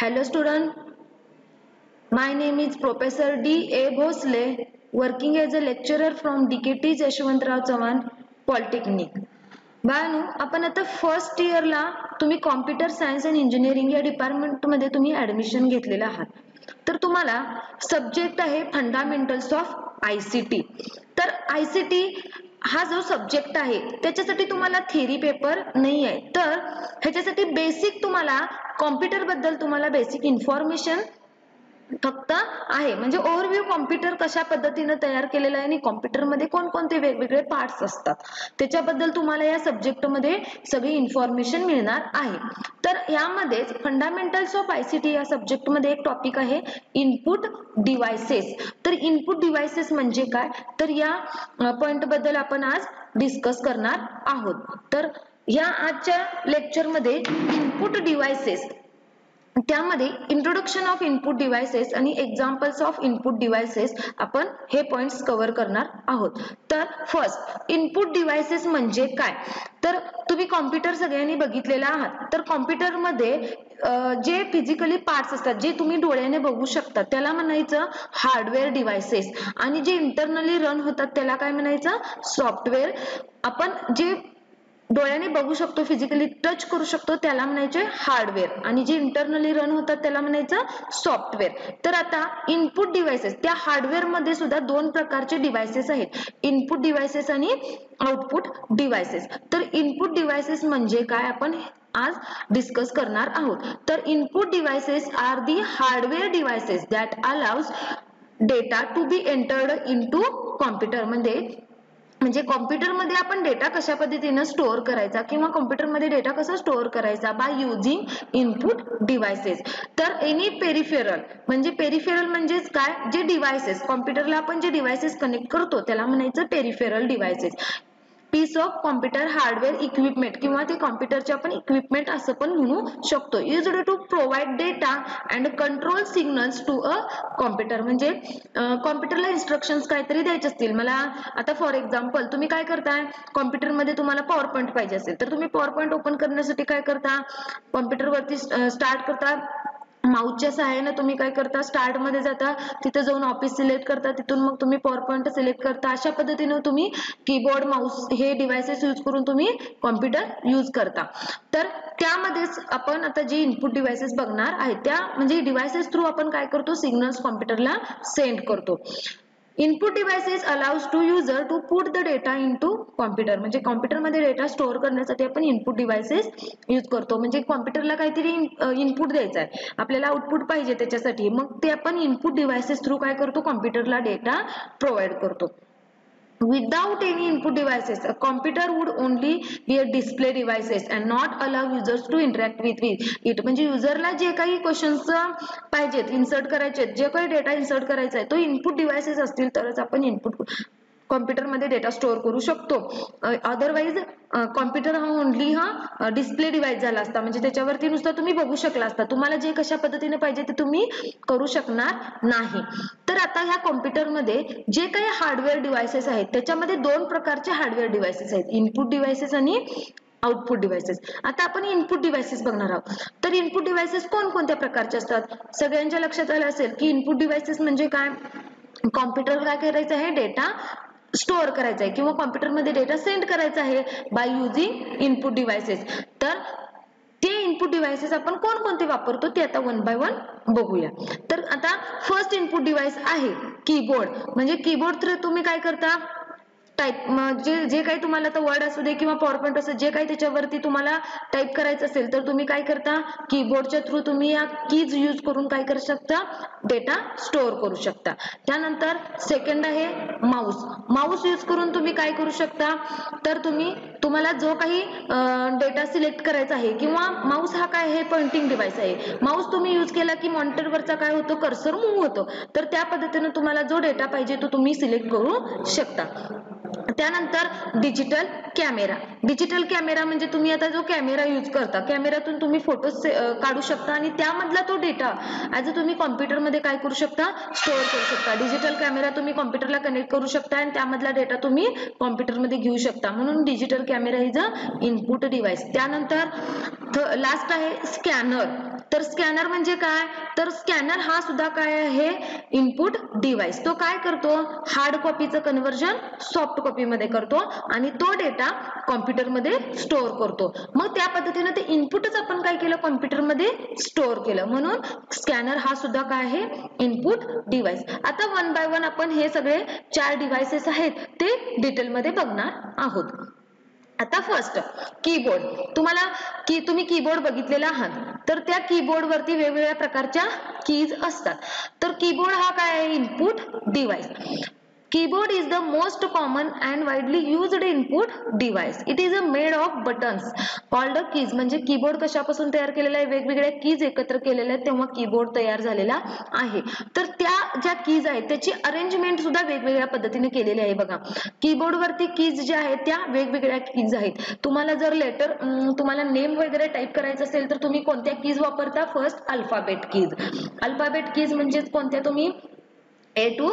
Hello student, my name is Professor D. A. Bhosle, working as a lecturer from DKT Yashwantrao Chavan Polytechnic. बाळांनो, आपण आता first इयरला तुम्ही computer science and engineering या डिपार्टमेंटमध्ये तुम्ही ऍडमिशन घेतलेलं आहात. तर तुम्हाला सब्जेक्ट आहे फंडामेंटल्स ऑफ ICT. तर ICT हा जो सब्जेक्ट आहे त्याच्यासाठी तुम्हाला थेरी पेपर नाही आहे, तर ह्याच्यासाठी बेसिक तुम्हाला कॉम्प्युटर बद्दल तुम्हाला बेसिक इन्फॉर्मेशन फक्त आहे. म्हणजे ओव्हरव्ह्यू कॉम्प्युटर कशा पद्धतीने तयार केलेला आहे आणि कॉम्प्युटर मध्ये कोणकोणते वेगवेगळे पार्ट्स असतात त्याच्याबद्दल तुम्हाला या सब्जेक्ट मध्ये सगळी इन्फॉर्मेशन मिळणार आहे. तर यामध्ये फंडामेंटल्स ऑफ ICT या सब्जेक्ट मध्ये एक टॉपिक आहे इनपुट डिव्हाइसेस. तर इनपुट डिव्हाइसेस म्हणजे काय, तर या पॉइंट बद्दल आपण आज डिस्कस करणार आहोत. तर या आजच्या लेक्चर मध्ये इनपुट डिव्हाइसेस, त्यामध्ये इंट्रोडक्शन ऑफ इनपुट डिव्हाइसेस आणि एक्झाम्पल्स ऑफ इनपुट डिव्हाइसेस आपण हे पॉइंट्स कव्हर करणार आहोत. तर फर्स्ट, इनपुट डिव्हाइसेस म्हणजे काय, तर तुम्ही कॉम्प्युटर सगळ्यांनी बघितलेला आहात. तर कॉम्प्युटर मध्ये जे फिजिकली पार्ट्स असतात जे तुम्ही डोळ्याने बघू शकता त्याला म्हणायचं हार्डवेअर डिव्हाइसेस, आणि जे इंटरनली रन होतात त्याला काय म्हणायचं, सॉफ्टवेअर. आपण जे डोळ्याने बघू शकतो, फिजिकली टच करू शकतो त्याला म्हणायचे हार्डवेअर, आणि जे इंटरनली रन होतात त्याला म्हणायचं सॉफ्टवेअर. तर आता इनपुट डिव्हाइसेस, त्या हार्डवेअर मध्ये सुद्धा दोन प्रकारचे डिव्हाइसेस आहेत, इनपुट डिव्हाइसेस आणि आउटपुट डिव्हाइसेस. तर इनपुट डिव्हाइसेस म्हणजे काय आपण आज डिस्कस करणार आहोत. तर input devices are the hardware devices that allows data to be entered into computer. म्हणजे कॉम्प्युटरमध्ये आपण डेटा कशा पद्धतीने स्टोअर करायचा किंवा कॉम्प्युटरमध्ये डेटा कसा स्टोअर करायचा बाय युजिंग इनपुट डिव्हाइसेस. तर एनी पेरिफेरल, म्हणजे पेरिफेरल म्हणजेच काय, जे डिव्हाइसेस कॉम्प्युटरला आपण जे डिव्हाइसेस कनेक्ट करतो त्याला म्हणायचं peripheral devices. Piece of computer hardware equipment, किंवा ते कॉम्प्युटरचे आपण इक्विपमेंट असं पण म्हणू शकतो. Used to provide data and control signals to a computer. म्हणजे कॉम्प्युटरला इन्स्ट्रक्शन्स काहीतरी द्यायचे असतील. मला आता फॉर एक्झाम्पल तुम्ही काय करताय, कॉम्प्युटरमध्ये तुम्हाला पॉवर पॉईंट पाहिजे असेल तर तुम्ही पॉवर पॉईंट ओपन करण्यासाठी काय करता, कॉम्प्युटरवरती स्टार्ट करता, माऊसच्या सहाय्याने तुम्ही काय करता, स्टार्ट मध्ये जाता, तिथे जाऊन ऑफिस सिलेक्ट करता, तिथून मग तुम्ही पॉवर पॉईंट सिलेक्ट करता. अशा पद्धतीने तुम्ही कीबोर्ड माऊस हे डिव्हाइसेस यूज करून तुम्ही कॉम्प्युटर यूज करता. तर त्यामध्येच आपण आता जे इनपुट डिव्हाइसेस बघणार आहेत त्या म्हणजे डिव्हाइसेस थ्रू आपण काय करतो, सिग्नल्स कॉम्प्युटरला सेंड करतो. Input devices allows to user to put the data into computer. म्हणजे कॉम्प्युटरमध्ये डेटा स्टोअर करण्यासाठी आपण इनपुट डिव्हाइसेस यूज करतो. म्हणजे कॉम्प्युटरला काहीतरी इनपुट द्यायचं आहे, आपल्याला आउटपुट पाहिजे त्याच्यासाठी, मग ते आपण इनपुट डिव्हाइसेस थ्रू काय करतो, कॉम्प्युटरला डेटा प्रोव्हाइड करतो. Without any input devices, a computer would only be a display devices and not allow users to interact with it. म्हणजे युजरला जे काही क्वेश्चन्स पाहिजेत इन्सर्ट करायचे, जे काही डेटा इन्सर्ट करायचा आहे तो इनपुट डिव्हाइसेस असतील तरच आपण इनपुट कॉम्प्युटरमध्ये डेटा स्टोअर करू शकतो. अदरवाईज कॉम्प्युटर हा ओनली हा डिस्प्ले डिव्हाइस झाला असता, म्हणजे त्याच्यावरती नुसतं तुम्ही बघू शकला असता, तुम्हाला जे कशा पद्धतीने पाहिजे ते तुम्ही करू शकणार नाही. तर आता ह्या कॉम्प्युटरमध्ये जे काही हार्डवेअर डिव्हाइसेस आहेत त्याच्यामध्ये दोन प्रकारचे हार्डवेअर डिव्हाइसेस आहेत, इनपुट डिव्हाइसेस आणि आउटपुट डिव्हाइसेस. आता आपण इनपुट डिव्हाइसेस बघणार आहोत. तर इनपुट डिव्हाइसेस कोणकोणत्या प्रकारचे असतात, सगळ्यांच्या लक्षात आलं असेल की इनपुट डिव्हाइसेस म्हणजे काय, कॉम्प्युटर काय करायचं आहे, डेटा स्टोअर करायचा आहे किंवा कॉम्प्युटरमध्ये डेटा सेंड करायचा आहे बाय युजिंग इनपुट डिव्हाइसेस. तर ते इनपुट डिव्हाइसेस आपण कोणकोणते वापरतो ते आता वन बाय वन बघूया. तर आता फर्स्ट इनपुट डिव्हाइस आहे कीबोर्ड. म्हणजे कीबोर्ड थ्रू तुम्ही काय करता, टाईप जे काही तुम्हाला आता वर्ड असू दे किंवा पॉवर पॉईंट असेल, जे काही त्याच्यावरती तुम्हाला टाईप करायचं असेल तर तुम्ही काय करता, कीबोर्डच्या थ्रू तुम्ही या कीज यूज करून काय करू शकता, डेटा स्टोअर करू शकता. त्यानंतर सेकंड आहे माऊस. माऊस यूज करून तुम्ही काय करू शकता, तर तुम्हाला जो काही डेटा सिलेक्ट करायचा आहे, किंवा माऊस हा काय आहे, पॉइंटिंग डिव्हाइस आहे. माऊस तुम्ही यूज केला की मॉनिटरवरचा काय होतो, कर्सर मूव्ह होतो. तर त्या पद्धतीने तुम्हाला जो डेटा पाहिजे तो तुम्ही सिलेक्ट करू शकता. त्यानंतर डिजिटल कॅमेरा. डिजिटल कॅमेरा म्हणजे तुम्ही आता जो कॅमेरा यूज करता, कॅमेऱ्यातून तुम्ही फोटो काढू शकता आणि त्यामधला तो डेटा ऍज अ तुम्ही कॉम्प्युटरमध्ये काय करू शकता, स्टोअर करू शकता. डिजिटल कॅमेरा तुम्ही कॉम्प्युटरला कनेक्ट करू शकता आणि त्यामधला डेटा तुम्ही कॉम्प्युटरमध्ये घेऊ शकता. म्हणून digital camera is a input device. त्यानंतर लास्ट आहे स्कॅनर. तर स्कॅनर म्हणजे काय, तर स्कॅनर हा सुद्धा काय आहे, इनपुट डिव्हाइस. तो काय करतो, हार्ड कॉपीचं कन्व्हर्जन सॉफ्ट कॉपी मध्ये करतो आणि तो डेटा कॉम्प्युटर मध्ये स्टोअर करतो. मग त्या पद्धतीने ते इनपुटच आपण काय केलं, कॉम्प्युटर मध्ये स्टोअर केलं. म्हणून स्कॅनर हा सुद्धा काय आहे, इनपुट डिव्हाइस. आता वन बाय वन आपण हे सगळे 4 डिव्हाइसेस आहेत ते डिटेलमध्ये बघणार आहोत. आता फर्स्ट कीबोर्ड. तुम्ही कीबोर्ड बघितलेला आहात, तर त्या कीबोर्ड वरती वेगवेगळ्या प्रकारच्या कीज असतात. तर कीबोर्ड हा काय आहे, input device. Keyboard is the most common and widely used input device. It is made of buttons called keys. म्हणजे कीबोर्ड कशापासून तयार केलेला आहे, वेगवेगळ्या कीज एकत्र केलेल्या आहेत तेव्हा कीबोर्ड तयार झालेला आहे. तर त्या ज्या कीज आहेत त्याची अरेंजमेंट सुद्धा वेगवेगळ्या पद्धतीने केलेली आहे. बघा, कीबोर्ड वरती कीज ज्या आहेत त्या वेगवेगळ्या कीज आहेत. तुम्हाला जर तुम्हाला नेम वगैरे टाईप करायचं असेल तर तुम्ही कोणत्या कीज वापरता, first alphabet keys. Alphabet keys म्हणजेच कोणत्या, तुम्ही A to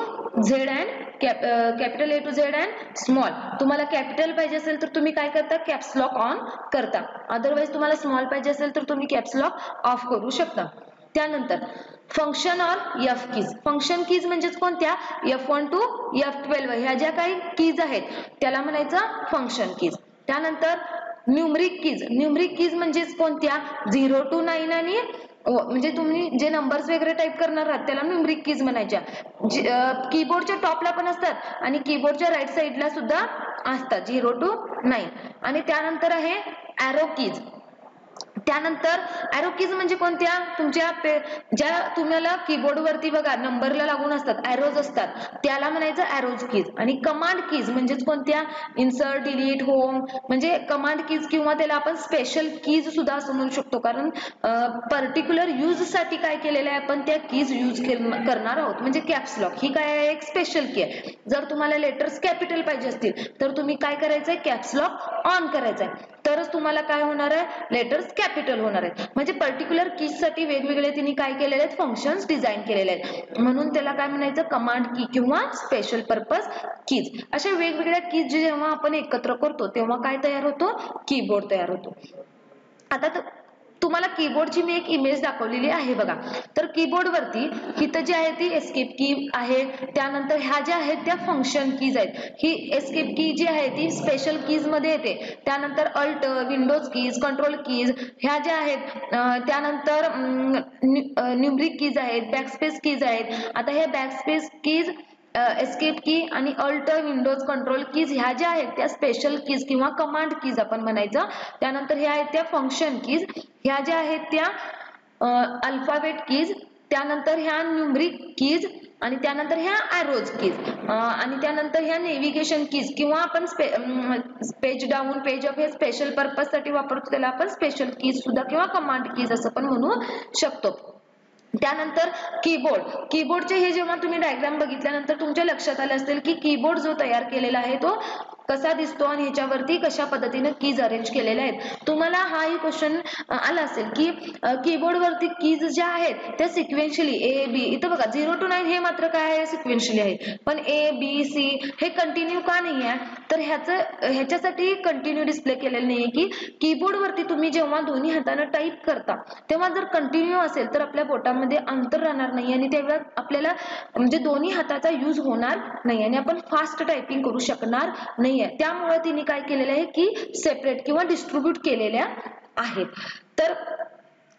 Z and capital A to Z and small. तुम्हाला कॅपिटल पाहिजे असेल तर तुम्ही काय करता, कॅप्स लॉक ऑन करता. अदरवाइज तुम्हाला स्मॉल पाहिजे असेल तर तुम्ही कॅप्स लॉक ऑफ करू शकता. त्यानंतर फंक्शन और एफ कीज. फंक्शन कीज म्हणजेच कोणत्या, F1 to F12 ह्या ज्या काही कीज आहेत त्याला म्हणायचं फंक्शन कीज. त्यानंतर न्यूमरिक कीज. न्यूमरिक कीज म्हणजेच कोणत्या, 0 to 9 आणि म्हणजे तुम्ही जे नंबर्स वगैरे टाईप करणार आहात त्याला न्यूमरिक कीज म्हणायच्या. कीबोर्डच्या टॉपला पण असतात आणि कीबोर्डच्या राईट साईडला सुद्धा असतात, 0 to 9. आणि त्यानंतर आहे ॲरो कीज. त्यानंतर ॲरो कीज म्हणजे कोणत्या, तुमच्या ज्या तुम्हाला कीबोर्ड वरती बघा नंबरला लागून असतात, ॲरोज असतात, त्याला म्हणायचं ॲरोज कीज. आणि कमांड कीज म्हणजेच कोणत्या, इन्सर्ट, डिलीट, होम, म्हणजे कमांड कीज किंवा त्याला आपण स्पेशल कीज सुद्धा असं म्हणू शकतो. कारण पर्टिक्युलर यूज साठी काय केलेलं आहे आपण, त्या कीज यूज करणार आहोत. म्हणजे कॅप्स लॉक ही काय आहे, एक स्पेशल की आहे. जर तुम्हाला लेटर्स कॅपिटल पाहिजे असतील तर तुम्ही काय करायचंय, कॅप्स लॉक ऑन करायचंय, तरच तुम्हाला काय होणार आहे, लेटर्स कॅपिटल होणार आहेत. म्हणजे पर्टिक्युलर कीज साठी वेगवेगळे तिने काय केलेले आहेत, फंक्शन्स डिझाईन केलेले आहेत. म्हणून त्याला काय म्हणायचं, कमांड की किंवा स्पेशल पर्पज कीज. अशा वेगवेगळ्या कीज जेव्हा आपण एकत्र करतो तेव्हा काय तयार होतो, कीबोर्ड तयार होतो. आता तुम्हाला कीबोर्डची मी एक इमेज दाखवलेली आहे बघा. तर कीबोर्ड वरती इथं जी आहे ती एस्केप की आहे. त्यानंतर ह्या ज्या आहेत त्या फंक्शन कीज आहेत. ही एस्केप की जी आहे ती स्पेशल कीज मध्ये येते. त्यानंतर alt, windows keys, control keys ह्या ज्या आहेत. त्यानंतर न्यूमरिक कीज आहेत, बॅकस्पेस कीज आहेत. आता हे बॅकस्पेस कीज, एस्केप की आणि अल्ट, विंडोज, कंट्रोल कीज ह्या ज्या आहेत त्या स्पेशल कीज किंवा कमांड कीज आपण म्हणायचं. त्यानंतर ह्या आहेत त्या फंक्शन कीज, ह्या ज्या आहेत त्या अल्फाबेट कीज, त्यानंतर ह्या न्यूमरिक कीज आणि त्यानंतर ह्या ॲरोज कीज आणि त्यानंतर ह्या नेव्हिगेशन कीज किंवा आपण पेज डाऊन, पेज अप हे स्पेशल पर्पज साठी वापरतो त्याला आपण स्पेशल कीज सुद्धा किंवा कमांड कीज असं पण म्हणू शकतो. त्यानंतर कीबोर्डचे हे जेव्हा तुम्ही डायग्राम बघितल्यानंतर तुमच्या लक्षात आलं असेल की कीबोर्ड जो तयार केलेला आहे तो कसा दिसतो आणि ह्याच्यावरती कशा पद्धतीने कीज अरेंज केलेल्या आहेत. तुम्हाला हाही क्वेश्चन आला असेल की कीबोर्ड वरती कीज ज्या आहेत त्या सिक्वेन्शियली ए बी, इथं बघा 0 to 9 हे मात्र काय आहे, सिक्वेन्शियली आहे. पण ए बी सी हे कंटिन्यू का नाही आहे, तर ह्याच्यासाठी कंटिन्यू डिस्प्ले केलेलं नाहीये की कीबोर्ड वरती तुम्ही जेव्हा दोन्ही हाताने टाईप करता तेव्हा जर कंटिन्यू असेल तर आपल्या बोटामध्ये अंतर राहणार नाही आणि तेव्हा आपल्याला म्हणजे दोन्ही हाताचा यूज होणार नाही आणि आपण फास्ट टायपिंग करू शकणार नाही. त्यामुळे तिने काय केलेलं आहे की सेपरेट किंवा डिस्ट्रीब्यूट केलेल्या आहेत. तर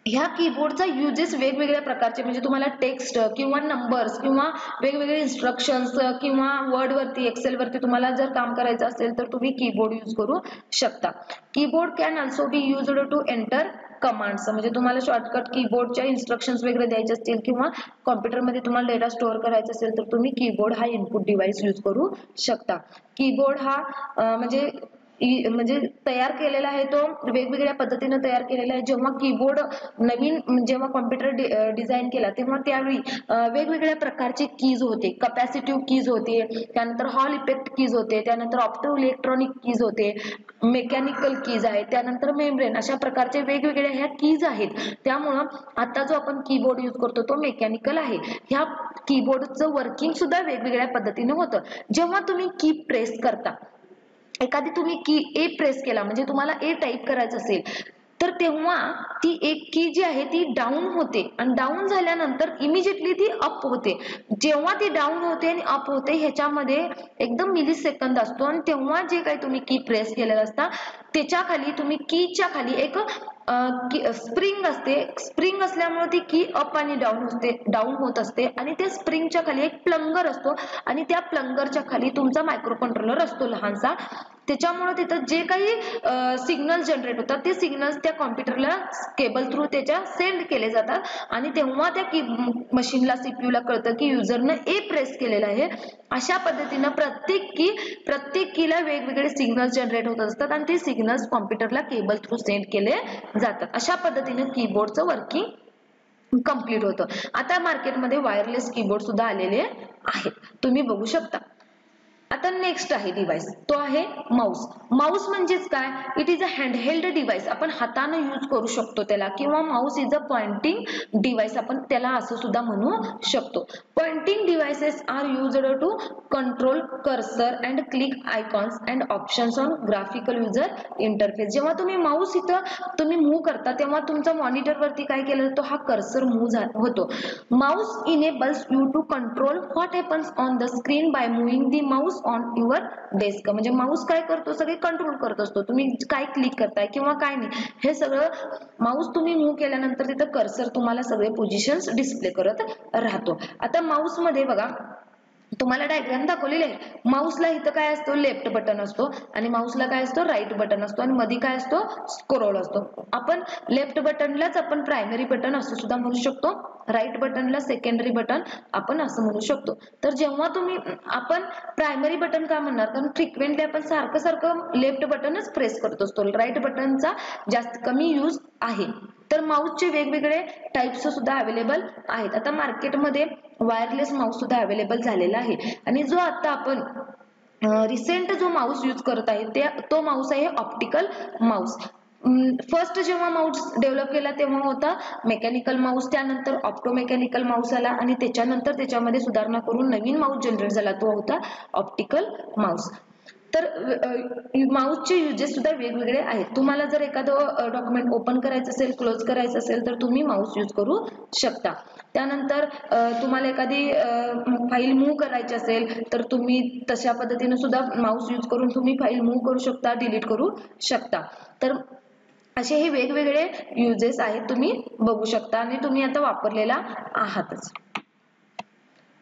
ह्या कीबोर्डचा युजेस वेगवेगळ्या प्रकारचे, म्हणजे तुम्हाला टेक्स्ट किंवा नंबर्स किंवा वेगवेगळे इन्स्ट्रक्शन्स किंवा वर्ड वरती, एक्सेल वरती तुम्हाला जर काम करायचं असेल तर तुम्ही कीबोर्ड यूज करू शकता. Keyboard can also be used to enter commands, म्हणजे तुम्हाला शॉर्टकट कीबोर्डच्या इन्स्ट्रक्शन्स वगैरे द्यायचे असतील किंवा कॉम्प्युटरमध्ये तुम्हाला डेटा स्टोअर करायचा असेल तर तुम्ही कीबोर्ड हा इनपुट डिव्हाइस यूज करू शकता. कीबोर्ड हा म्हणजे तयार केलेला आहे तो वेगवेगळ्या पद्धतीने तयार केलेला आहे. जेव्हा कीबोर्ड जेव्हा कॉम्प्युटर डिझाईन केला तेव्हा त्यावेळी वेगवेगळ्या प्रकारचे कीज होते. कॅपॅसिटिव्ह कीज होते, त्यानंतर हॉल इफेक्ट कीज होते, त्यानंतर ऑप्टो इलेक्ट्रॉनिक कीज होते, मेकॅनिकल कीज आहेत, त्यानंतर मेम्ब्रेन, अशा प्रकारचे वेगवेगळ्या ह्या कीज आहेत. त्यामुळं आता जो आपण कीबोर्ड यूज करतो तो मेकॅनिकल आहे. ह्या कीबोर्डचं वर्किंग सुद्धा वेगवेगळ्या पद्धतीने होतं. जेव्हा तुम्ही की प्रेस करता, एखादी तुम्ही की ए प्रेस केला म्हणजे तुम्हाला ए टाईप करायचं असेल तर तेव्हा ती एक की जी आहे ती डाऊन होते आणि डाऊन झाल्यानंतर इमिजिएटली ती अप होते. जेव्हा ती डाऊन होते आणि अप होते ह्याच्यामध्ये एकदम मिली सेकंद असतो आणि तेव्हा जे काही तुम्ही की प्रेस केलेलं असता त्याच्या खाली तुम्ही कीच्या खाली एक स्प्रिंग असते. स्प्रिंग असल्यामुळे ती की अप आणि डाऊन होत असते आणि त्या स्प्रिंगच्या खाली एक प्लंगर असतो आणि त्या प्लंगरच्या खाली तुमचा मायक्रो कंट्रोलर असतो लहानसा. त्याच्यामुळे तिथं जे काही सिग्नल जनरेट होतात ते सिग्नल्स त्या कॉम्प्युटरला केबल थ्रू त्याच्या सेंड केले जातात आणि तेव्हा त्या की मशीनला सीपीयूला कळतं की युजरनं ए प्रेस केलेलं आहे. अशा पद्धतीनं प्रत्येक कीला वेगवेगळे सिग्नल जनरेट होत असतात आणि ते सिग्नल्स कॉम्प्युटरला केबल थ्रू सेंड केले जातात. अशा पद्धतीने कीबोर्डचं वर्किंग कंप्लीट होतं. आता मार्केटमध्ये वायरलेस कीबोर्ड सुद्धा आलेले आहेत, तुम्ही बघू शकता. आता नेक्स्ट आहे डिव्हाइस, तो आहे माऊस. माऊस म्हणजेच काय? It is a handheld device. आपण हाताने यूज करू शकतो त्याला, किंवा mouse is a pointing device आपण त्याला असं सुद्धा म्हणू शकतो. Pointing devices are used to control cursor and click icons and options on graphical user interface. जेव्हा तुम्ही माऊस इथं तुम्ही मूव्ह करता तेव्हा तुमचा मॉनिटर वरती काय केलं जातो, हा कर्सर मूव्ह होतो. Mouse enables you to control what happens on the screen by moving the mouse on your desk. म्हणजे माऊस काय करतो, सगळे कंट्रोल करत असतो. तुम्ही काय क्लिक करताय किंवा काय नाही हे सगळं माऊस तुम्ही मूव्ह केल्यानंतर तिथं कर्सर तुम्हाला सगळे पोझिशन्स डिस्प्ले करत राहतो. आता माऊस मध्ये बघा तुम्हाला डायग्राम दाखवलेली आहे. माऊसला इथं काय असतो, लेफ्ट बटन असतो आणि माऊसला काय असतो, राईट बटन असतो आणि मध्ये काय असतो, स्क्रोल असतो. आपण लेफ्ट बटनलाच आपण प्रायमरी बटन असं सुद्धा म्हणू शकतो, राईट बटनला सेकंडरी बटन आपण असं म्हणू शकतो. तर जेव्हा आपण प्रायमरी बटन का म्हणणार, कारण फ्रिक्वेंटली आपण सारखं लेफ्ट बटनच प्रेस करत असतो, राईट बटनचा जास्त कमी यूज आहे. तर माऊसचे वेगवेगळे टाइप्स सुद्धा अवेलेबल आहेत. आता मार्केटमध्ये वायरलेस माऊस सुद्धा अवेलेबल झालेला आहे आणि जो आता आपण रिसेंट जो माऊस यूज करत आहे तो माऊस आहे ऑप्टिकल माऊस. फर्स्ट जेव्हा माऊस डेव्हलप केला तेव्हा होता मेकॅनिकल माऊस, त्यानंतर ऑप्टोमेकॅनिकल माऊस आला आणि त्याच्यानंतर त्याच्यामध्ये सुधारणा करून नवीन माऊस जनरेट झाला, तो होता ऑप्टिकल माऊस. तर माऊसचे युजेस सुद्धा वेगवेगळे आहेत. तुम्हाला जर एखादं डॉक्युमेंट ओपन करायचं असेल, क्लोज करायचं असेल तर तुम्ही माऊस यूज करू शकता. त्यानंतर तुम्हाला एखादी फाईल मूव्ह करायची असेल तर तुम्ही तशा पद्धतीने सुद्धा माऊस यूज करून तुम्ही फाईल मूव्ह करू शकता, डिलीट करू शकता. तर असे हे वेगवेगळे युजेस आहेत, तुम्ही बघू शकता आणि तुम्ही आता वापरलेला आहातच.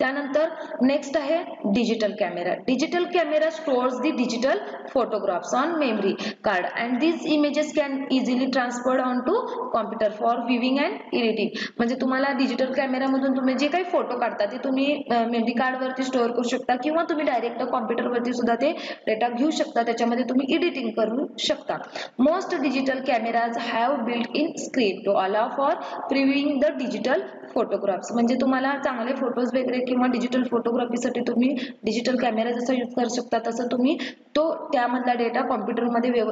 त्यानंतर नेक्स्ट आहे digital camera. Digital camera stores the digital photographs on memory card and these images can easily transferred onto computer for viewing and editing. म्हणजे तुम्हाला डिजिटल कॅमेरामधून तुम्ही जे काही फोटो काढता ते तुम्ही मेमरी कार्ड वरती स्टोअर करू शकता किंवा तुम्ही डायरेक्ट कॉम्प्युटर वरती सुद्धा ते डेटा घेऊ शकता, त्याच्यामध्ये तुम्ही एडिटिंग करू शकता. Most digital cameras have built in screen to allow for previewing the digital photographs. म्हणजे तुम्हाला चांगले फोटोज वगैरे किंवा डिजिटल फोटोग्राफीसाठी तुम्ही डिजिटल कॅमेरा जसा यूज करू शकता तसं तुम्ही त्यामधला डेटा कॉम्प्युटरमध्ये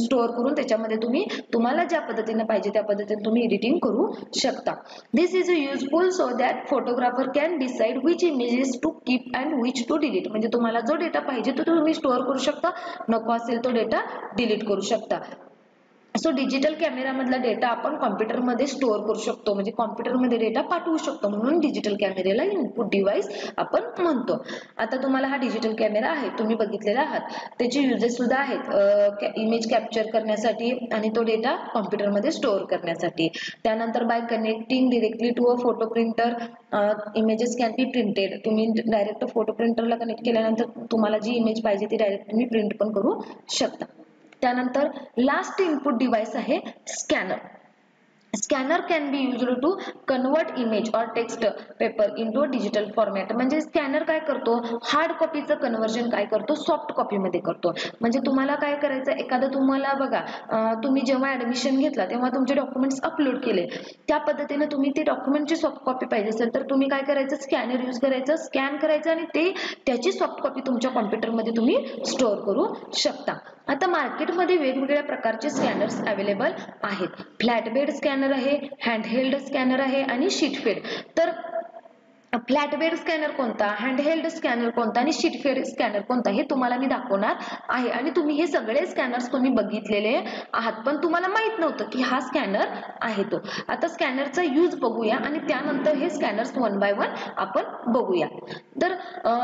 स्टोअर करून त्याच्यामध्ये तुम्हाला ज्या पद्धतीने पाहिजे त्या पद्धतीने तुम्ही एडिटिंग करू शकता. This is useful so that photographer can decide which images to keep and which to delete. म्हणजे तुम्हाला जो डेटा पाहिजे तो तुम्ही स्टोअर करू शकता, नको असेल तो डेटा डिलीट करू शकता. सो डिजिटल कॅमेरा मधला डेटा आपण कॉम्प्युटरमध्ये स्टोअर करू शकतो, म्हणजे कॉम्प्युटरमध्ये डेटा पाठवू शकतो, म्हणून डिजिटल कॅमेऱ्याला इनपुट डिव्हाइस आपण म्हणतो. आता तुम्हाला हा डिजिटल कॅमेरा आहे, तुम्ही बघितलेला आहात, त्याचे युजेस सुद्धा आहेत. इमेज कॅप्चर करण्यासाठी आणि तो डेटा कॉम्प्युटरमध्ये स्टोअर करण्यासाठी. त्यानंतर by connecting directly to a photo printer images can be printed. तुम्ही डायरेक्ट फोटो प्रिंटरला कनेक्ट केल्यानंतर तुम्हाला जी इमेज पाहिजे ती डायरेक्ट तुम्ही प्रिंट पण करू शकता. त्यानंतर लास्ट इनपुट डिव्हाइस आहे scanner. Scanner can be used to convert image or text paper into digital format. म्हणजे स्कॅनर काय करतो, हार्ड कॉपीचं कन्वर्जन काय करतो, सॉफ्ट कॉपीमध्ये करतो. म्हणजे तुम्हाला काय करायचं, एखादं तुम्हाला बघा तुम्ही जेव्हा ऍडमिशन घेतला तेव्हा तुमचे डॉक्युमेंट्स अपलोड केले, त्या पद्धतीने तुम्ही ते डॉक्युमेंटची सॉफ्ट कॉपी पाहिजे असेल तर तुम्ही काय करायचं, स्कॅनर यूज करायचं, स्कॅन करायचं आणि त्याची सॉफ्ट कॉपी तुमच्या कॉम्प्युटरमध्ये तुम्ही स्टोअर करू शकता. आता मार्केटमध्ये वेगवेगळ्या प्रकारचे स्कॅनर्स अवेलेबल आहेत. फ्लॅट बेड स्कॅनर आहे, हँडहेल्ड स्कॅनर आहे आणि शीट फेड. तर फ्लॅट स्कॅनर कोणता, हँडहेल्ड स्कॅनर कोणता आणि शीटफेड स्कॅनर कोणता हे तुम्हाला मी दाखवणार आहे. आणि तुम्ही हे सगळे स्कॅनर्स तुम्ही बघितलेले आहात पण तुम्हाला माहित नव्हतं की हा स्कॅनर आहे तो. आता स्कॅनरचा यूज बघूया आणि त्यानंतर हे स्कॅनर्स वन बाय वन आपण बघूया. तर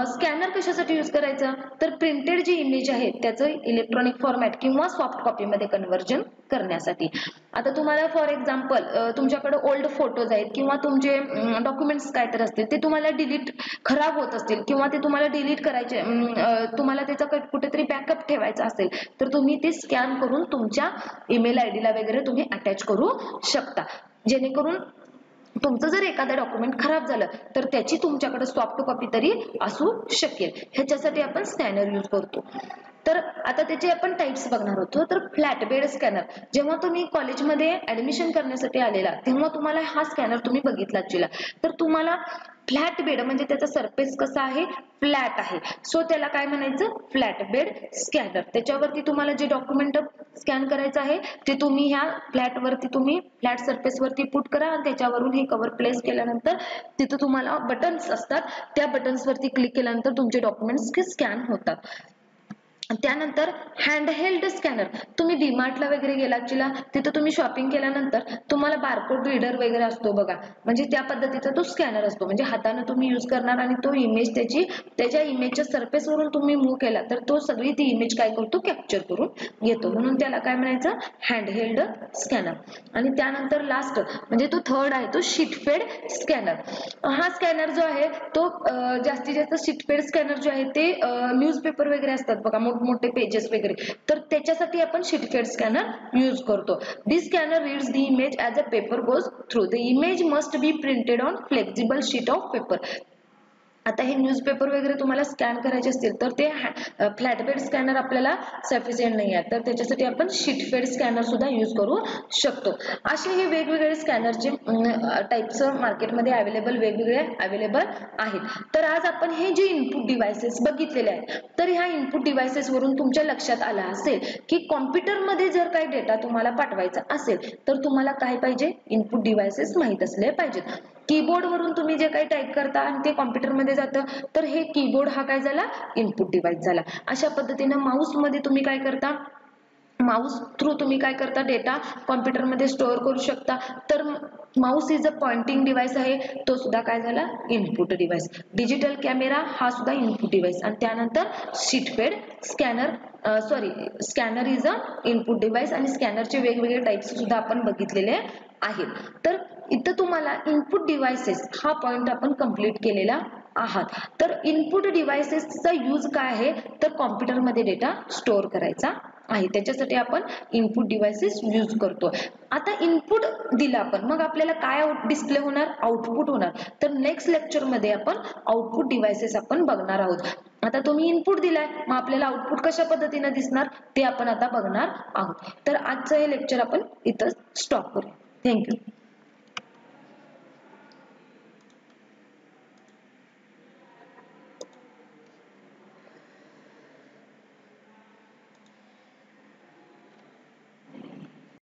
स्कॅनर कशासाठी यूज करायचं, तर प्रिंटेड जी इमेज आहे त्याचं इलेक्ट्रॉनिक फॉर्मॅट किंवा सॉफ्ट कॉपीमध्ये कन्व्हर्जन करण्यासाठी. आता तुम्हाला फॉर एक्झाम्पल तुमच्याकडे ओल्ड फोटोज आहेत किंवा तुमचे डॉक्युमेंट्स काय तर असतील ते तुम्हाला डिलीट खराब होत असतील किंवा ते तुम्हाला डिलीट करायचे, तुम्हाला त्याचा कुठेतरी बॅकअप ठेवायचा असेल तर तुम्ही ते स्कॅन करून तुमच्या ईमेल आयडी ला वगैरे तुम्ही अटॅच करू शकता, जेणेकरून तुमचं जर एखादं डॉक्युमेंट खराब झालं तर त्याची तुमच्याकडे सॉफ्ट कॉपी तरी असू शकेल. ह्याच्यासाठी आपण स्कॅनर यूज करतो. तर आता त्याचे आपण टाइप्स बघणार होतो. तर फ्लॅट बेड स्कॅनर, जेव्हा तुम्ही कॉलेजमध्ये ऍडमिशन करण्यासाठी आलेला तेव्हा तुम्हाला हा स्कॅनर तुम्ही बघितला असशील. तर तुम्हाला फ्लॅट बेड म्हणजे त्याचा सरफेस कसा आहे, फ्लॅट आहे, सो त्याला काय म्हणायचं, फ्लॅट बेड स्कॅनर. त्याच्यावरती तुम्हाला जे डॉक्युमेंट स्कॅन करायचं आहे ते तुम्ही ह्या फ्लॅट सरफेस वरती पुट करा आणि त्याच्यावरून हे कव्हर प्लेस केल्यानंतर तिथं तुम्हाला बटन्स असतात, त्या बटन्स वरती क्लिक केल्यानंतर तुमचे डॉक्युमेंट्स स्कॅन होतात. त्यानंतर हँडहेल्ड स्कॅनर, तुम्ही डीमार्टला वगैरे गेला असला तिथं तुम्ही शॉपिंग केल्यानंतर तुम्हाला बारकोड रीडर वगैरे असतो बघा, म्हणजे त्या पद्धतीचा तो स्कॅनर असतो, म्हणजे हाताने तुम्ही यूज करणार आणि तो इमेज त्याच्या इमेजच्या सरफेस वरून तुम्ही मूव्ह केला तर तो सगळी ती इमेज काय करतो, कॅप्चर करून घेतो, म्हणून त्याला काय म्हणायचं, हँडहेल्ड स्कॅनर. आणि त्यानंतर लास्ट म्हणजे तो थर्ड आहे तो शीटफेड स्कॅनर. हा स्कॅनर जो आहे तो जास्तीत जास्त शीटफेड स्कॅनर जो आहे ते न्यूजपेपर वगैरे असतात बघा, मोठे पेजेस वगैरे, तर त्याच्यासाठी आपण शीटफेड स्कॅनर यूज करतो. This scanner reads the image as a paper goes through. The image must be printed on flexible sheet of paper. आता हे न्यूजपेपर वगैरे तुम्हाला स्कॅन करायचे असतील तर ते फ्लॅटबेड स्कॅनर आपल्याला सफिशियंट नाही आहे, तर त्याच्यासाठी आपण शीटफेड स्कॅनर सुद्धा यूज करू शकतो. असे हे वेगवेगळे स्कॅनरचे टाइप्स मार्केटमध्ये वेगवेगळे अवेलेबल आहेत. तर आज आपण हे जे इनपुट डिव्हाइसेस बघितलेले आहेत, तर ह्या इनपुट डिव्हाइसेस वरून तुमच्या लक्षात आलं असेल की कॉम्प्युटरमध्ये जर काही डेटा तुम्हाला पाठवायचा असेल तर तुम्हाला काय पाहिजे, इनपुट डिव्हाइसेस माहित असले पाहिजेत. कीबोर्ड वरून तुम्ही जे काही टाइप करता आणि ते कॉम्प्युटरमध्ये जातं तर हे कीबोर्ड हा काय झाला, इनपुट डिव्हाइस झाला. अशा पद्धतीने माऊस मध्ये तुम्ही काय करता, माऊस थ्रू तुम्ही काय करता, डेटा कॉम्प्युटरमध्ये स्टोअर करू शकता. तर mouse is a pointing device आहे, तो सुद्धा काय झाला, इनपुट डिव्हाइस. डिजिटल कॅमेरा हा सुद्धा इनपुट डिव्हाइस. आणि त्यानंतर sheetfed scanner is a input device. आणि स्कॅनरचे वेगवेगळे टाइप्स सुद्धा आपण बघितलेले आहेत. तर इथं तुम्हाला इनपुट डिव्हाइसेस हा पॉइंट आपण कंप्लीट केलेला आहात. तर इनपुट डिव्हाइसेसचा यूज काय आहे, तर कॉम्प्युटरमध्ये डेटा स्टोअर करायचा आहे, त्याच्यासाठी आपण इनपुट डिव्हाइसेस यूज करतो. आता इनपुट दिलं आपण, मग आपल्याला काय डिस्प्ले होणार, आउटपुट होणार. तर नेक्स्ट लेक्चर मध्ये आपण आउटपुट डिव्हाइसेस आपण बघणार आहोत. आता तुम्ही इनपुट दिलाय, मग आपल्याला आउटपुट कशा पद्धतीने दिसणार ते आपण आता बघणार आहोत. तर आजचं हे लेक्चर आपण इथं स्टॉप करू. थँक्यू.